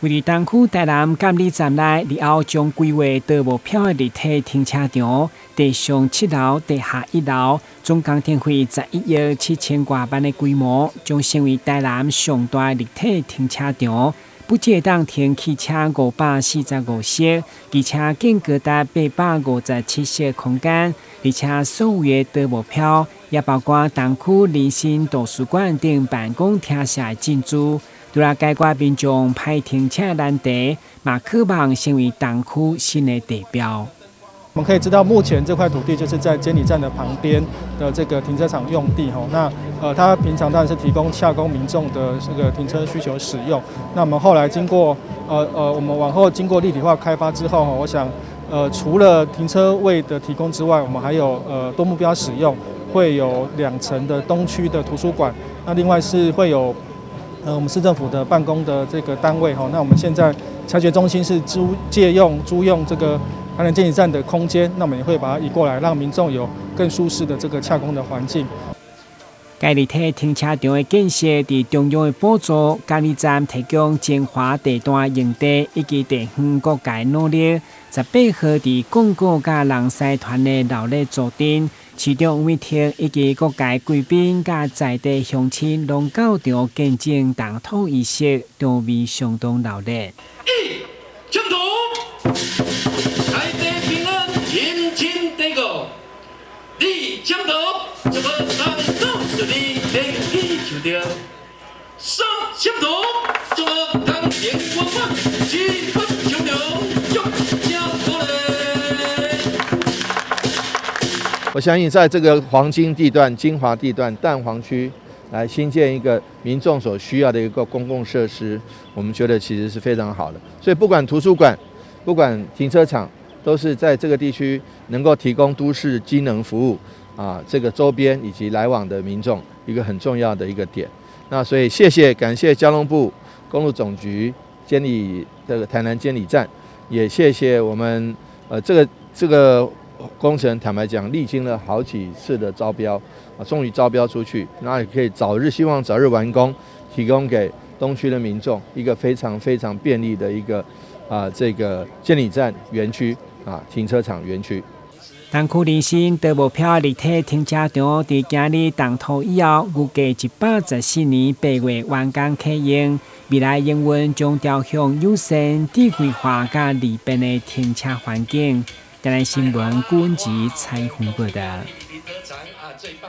为了东区台南监理站内，日后将规划到无票的立体停车场，地上7楼、地下1楼，总工程费11亿7000多万的规模，将成为台南上大立体停车场。不只当停汽车545席，而且间隔达857席空间，而且所有的都无票，也包括东区林森图书馆等办公厅舍的进驻。除了解决民众排停车难题，也渴望成为东区新的地标。我们可以知道，目前这块土地就是在监理站的旁边的这个停车场用地哈。那它平常当然是提供下供民众的这个停车需求使用。那我们后来经过我们往后经过立体化开发之后，我想除了停车位的提供之外，我们还有多目标使用，会有2层的东区的图书馆。那另外是会有我们市政府的办公的这个单位哈。那我们现在察觉中心是租用这个台南监理站的空间，那我们也会把它移过来，让民众有更舒适的这个洽公的环境。该立体停车场的建设，伫中央的补助，监理站提供精华地段用地以及地方各界努力。18号伫广告甲人狮团的热烈助阵，市长吴美婷以及各界贵宾甲在地乡亲拢到场见证动土仪式，场面相当热烈。冲突，大地平安，人情地固，你冲突，就要大都顺利，天气就着。上冲突，就要当天光光，气氛汹涌，众家过来。我相信，在这个黄金地段、精华地段、蛋黄区，来新建一个民众所需要的一个公共设施，我们觉得其实是非常好的。所以，不管图书馆、不管停车场，都是在这个地区能够提供都市机能服务啊，这个周边以及来往的民众一个很重要的一个点。那所以感谢交通部公路总局监理这个台南监理站，也谢谢我们这个工程，坦白讲，历经了好几次的招标啊，终于招标出去，那也可以希望早日完工，提供给东区的民众一个非常非常便利的一个这个监理站园区啊，停车场园区。东区林森都无票立体停车场，伫今日动土以后，预计114年8月完工启用。未来营运将朝向友善、智慧化甲利便的停车环境。台南新闻顾文吉采访报道。